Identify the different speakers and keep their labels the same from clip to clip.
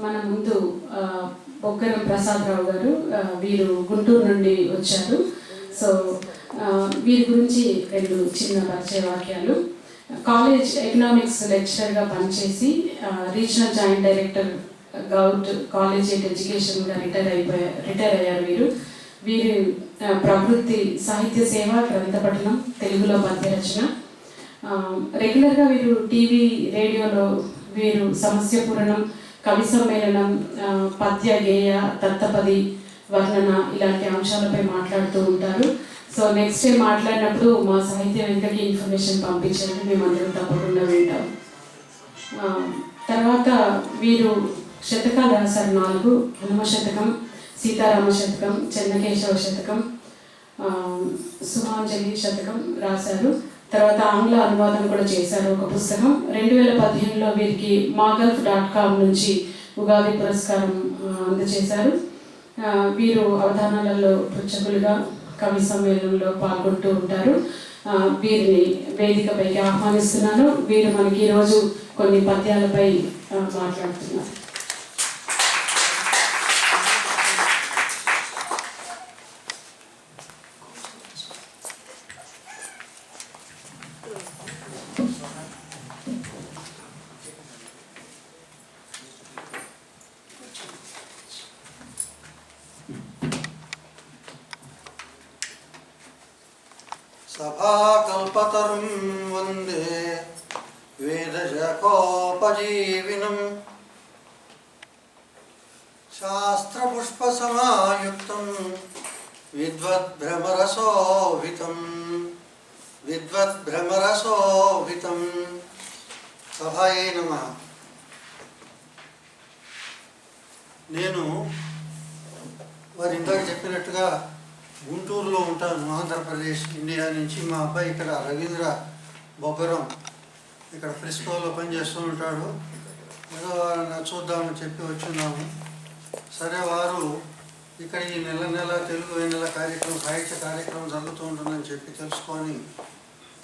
Speaker 1: మన ముందు బొగ్గరం ప్రసాదరావు గారు, వీరు గుంటూరు నుండి వచ్చారు. సో వీరి గురించి రెండు చిన్న పరిచయ వాక్యాలు. కాలేజ్ ఎకనామిక్స్ లెక్చరర్గా పనిచేసి regional joint director govt college ఎడ్యుకేషన్గా రిటైర్ అయ్యారు వీరు. వీరి ప్రవృత్తి సాహిత్య సేవ, గ్రంథ పఠనం, తెలుగులో పద్యరచన. రెగ్యులర్గా వీరు టీవీ, రేడియోలో వీరు సమస్య పూరణం, కవి సమ్మేళనం, పద్య, గేయ, దత్తపది, వర్ణన ఇలాంటి అంశాలపై మాట్లాడుతూ ఉంటారు. సో నెక్స్ట్ టైం మాట్లాడినప్పుడు మా సాహిత్య వెనుకకి ఇన్ఫర్మేషన్ పంపించండి, మేమందరం తప్పకుండా వింటాం. తర్వాత వీరు శతకాలు రాశారు 4. హనుమ శతకం, సీతారామ శతకం, చెన్నకేశవ శతకం, సుమాంజలి శతకం రాశారు. తర్వాత ఆంగ్ల అనువాదం కూడా చేశారు ఒక పుస్తకం. 2015లో వీరికి magulf.com నుంచి ఉగాది పురస్కారం అందజేశారు. వీరు అవధానాలలో పృచ్ఛకులుగా కవి సమ్మేళనంలో పాల్గొంటూ ఉంటారు. వీరిని వేదికపైకి ఆహ్వానిస్తున్నాను. వీరు మనకి ఈరోజు కొన్ని పద్యాలపై మాట్లాడుతున్నారు.
Speaker 2: సభాకల్పతరుం వందే వేదశకోపజీవినం శాస్త్రపుష్పసమాయుక్తం విద్వద్భ్రమరసోభితం సభాయే నమః. నేను వారు ఇందాక చెప్పినట్టుగా గుంటూరులో ఉంటాను, ఆంధ్రప్రదేశ్, ఇండియా నుంచి. మా అబ్బాయి ఇక్కడ రవీంద్ర బొగ్గరం ఇక్కడ ఫ్రిస్కోలో పనిచేస్తూ ఉంటాడు. ఏదో వారిని చూద్దామని చెప్పి వచ్చున్నాము. సరే, వారు ఇక్కడ ఈ నెల తెలుగు వెన్నెల కార్యక్రమం, సాహిత్య కార్యక్రమం జరుగుతూ ఉంటుందని చెప్పి తెలుసుకొని,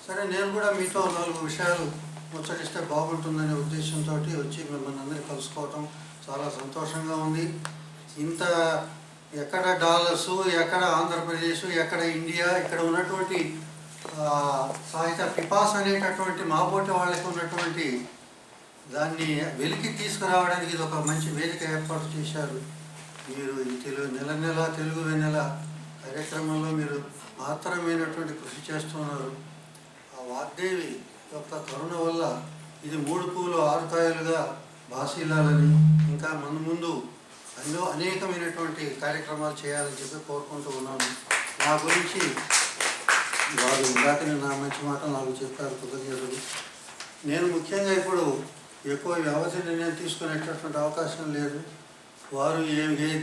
Speaker 2: సరే నేను కూడా మీతో 4 విషయాలు ముచ్చటిస్తే బాగుంటుందనే ఉద్దేశంతో వచ్చి మిమ్మల్ని అందరినీ కలుసుకోవటం చాలా సంతోషంగా ఉంది. ఇంత ఎక్కడ డాలర్సు, ఎక్కడ ఆంధ్రప్రదేశ్, ఎక్కడ ఇండియా, ఇక్కడ ఉన్నటువంటి సాహిత్య పిపాస్ అనేటటువంటి మాబోటి వాళ్ళకి ఉన్నటువంటి దాన్ని వెలికి తీసుకురావడానికి ఇది ఒక మంచి వేదిక ఏర్పాటు చేశారు. మీరు ఈ నెల తెలుగు వెన్నెల కార్యక్రమంలో మీరు మహత్తరమైనటువంటి కృషి చేస్తున్నారు. ఆ వాగ్దేవి యొక్క కరుణ వల్ల ఇది 3 పూలు 6 కాయలుగా భాసిల్లాలని, ఇంకా ముందు అనేకమైనటువంటి కార్యక్రమాలు చేయాలని చెప్పి కోరుకుంటూ ఉన్నాను. నా గురించి వారు ఇందాకనే నా మంచి మాట నాకు చెప్పారు, కృతజ్ఞతలు. నేను ముఖ్యంగా ఇప్పుడు ఎక్కువ వ్యవధి నిర్ణయం తీసుకునేటటువంటి అవకాశం లేదు. వారు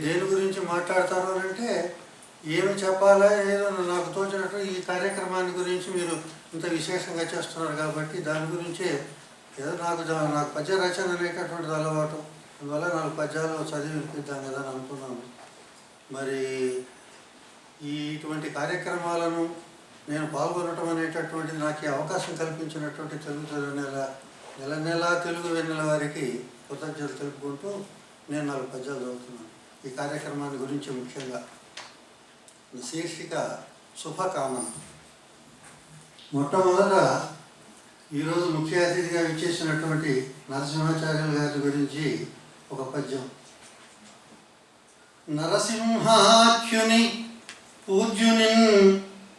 Speaker 2: దేని గురించి మాట్లాడతారు అంటే ఏమి చెప్పాలా, ఏదో నాకు తోచినట్టు ఈ కార్యక్రమాన్ని గురించి మీరు ఇంత విశేషంగా చేస్తున్నారు కాబట్టి దాని గురించే ఏదో నాకు పద్య రచన అనేటటువంటిది అలవాటు. అందువల్ల 4 పద్యాలు చదివి వినిపిద్దాం కదా అని అనుకున్నాను. మరి ఇటువంటి కార్యక్రమాలను నేను పాల్గొనటం అనేటటువంటిది నాకు ఈ అవకాశం కల్పించినటువంటి నెల తెలుగు వెన్నెల వారికి కృతజ్ఞతలు తెలుపుకుంటూ నేను 4 పద్యాలు చదువుతున్నాను ఈ కార్యక్రమాన్ని గురించి. ముఖ్యంగా శీర్షిక శుభకామన. మొట్టమొదట ఈరోజు ముఖ్య అతిథిగా విచ్చేసినటువంటి నరసింహాచార్యులు గారి గురించి ఒక పద్యం. నరసింహాఖ్యుని పూజ్యుని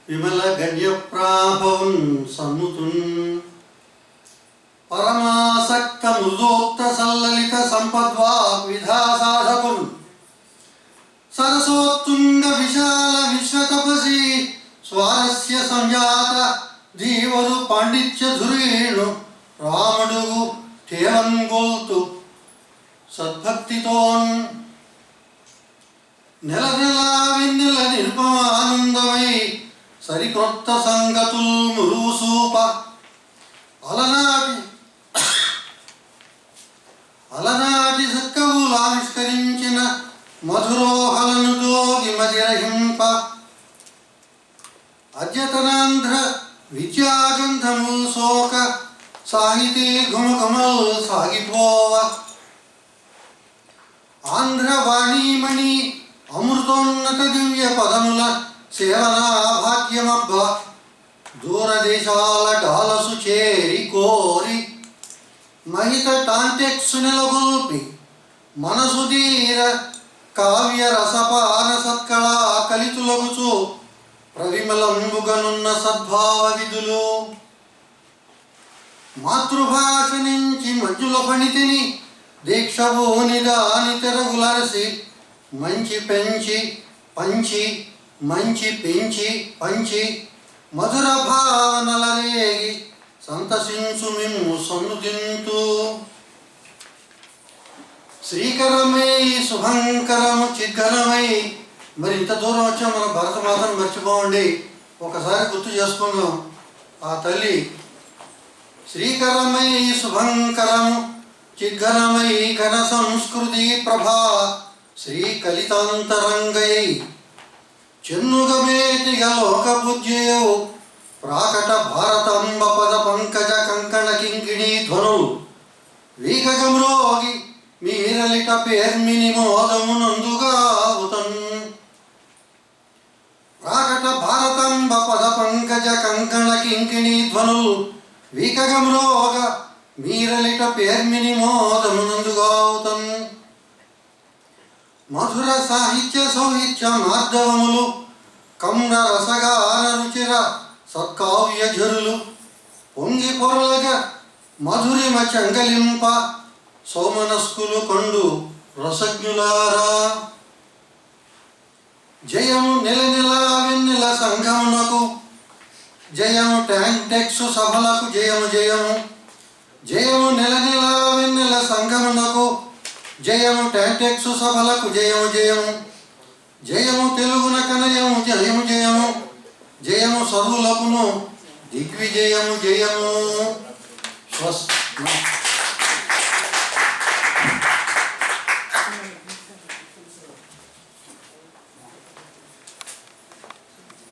Speaker 2: విమల గణ్యప్రాభవున్ సన్నుతున్ పరమాసక్త మృదోక్త సల్లలిత సంపద్వాక్ విధాసాధకున్ సరసోత్తుంగ విశాల విశ్వతపసి స్వారస్య సంజాత ధీవరు పాండిత్య ధురేణు రాముడుగు తేవంగొల్తు సద్భక్తితోన్ నెల వెన్నెల నిరుపమానందమై సరికొత్త సంగతుల్ మురుసూప అలనాటి సక్కవులు ఆవిష్కరించిన మధురోహలను జోగి మదిరహింప అద్యతనాంధ్ర విద్యాగంధముల్ శోక సాహితీ ఘుమఘుమల్ సాగిపోవ ఆంధ్రవాణీమణి అమృతోన్నత దివ్య పదముల సేవనా భాగ్యమబ్బ దూరదేశాల డాలసు చేరి కోరి మహిత టాంటెక్సు నెలగొల్పి మనసు తీర కావ్య రసపాన సత్కళా కలితులగుచు ప్రవిమలంబుగనున్న సద్భావ విధులు మాతృభాష నుంచి మధ్యుల పణితిని దీక్షభూని దాని తెరగులరసి మంచి పెంచి పంచి మంచి పెంచి పంచి మధుర భావనల రేగి సంతసించు మిమ్ము సన్నుతింతూ శ్రీకరమై శుభంకరము చిద్ఘనమై. మరి ఇంత దూరం వచ్చాం, మన భరతమాతను మర్చిపోండి, ఒకసారి గుర్తు చేసుకుందాం. ఆ తల్లి శ్రీకరమై శుభంకరము చిద్ఘనమై ఘన సంస్కృతి ప్రభా శ్రీ కలితాంతరంగై చెన్నుగమేటిగ లోకపూజ్యయౌ ప్రాకట భారతంబ పద పంకజ కంకణ కింకిణీ ధ్వనులు వీగగమ్రోగి మీరలిట పేర్మిని మోదమునందుగావుతన్. ప్రాకట భారతంబ పద పంకజ కంకణ కింకిణీ ధ్వనులు వీకగమ్రోగ మీరలిట పేర్మిని మోదమునందుగావుతన్. మధుర సాహిత్య సౌహిత్య మార్ధవములు కమ్ర రసగాన రుచిర సత్కావ్య ఝరులు పొంగి పొరలగ మధురిమ చంగలింప సోమనస్కులు కొండు రసజ్ఞులారా. జయము నెల నెల వెన్నెల సంఘమునకు జయము ట్యాంటెక్సు సభలకు జయము జయము. జయము నెల నెల వెన్నెల సంఘమునకు జయము ట్యాంటెక్సు సభలకు జయము జయము. జయము తెలుగున కనయము జయము జయము. జయము సర్వులకును దిగ్విజయము జయము. స్వస్తి.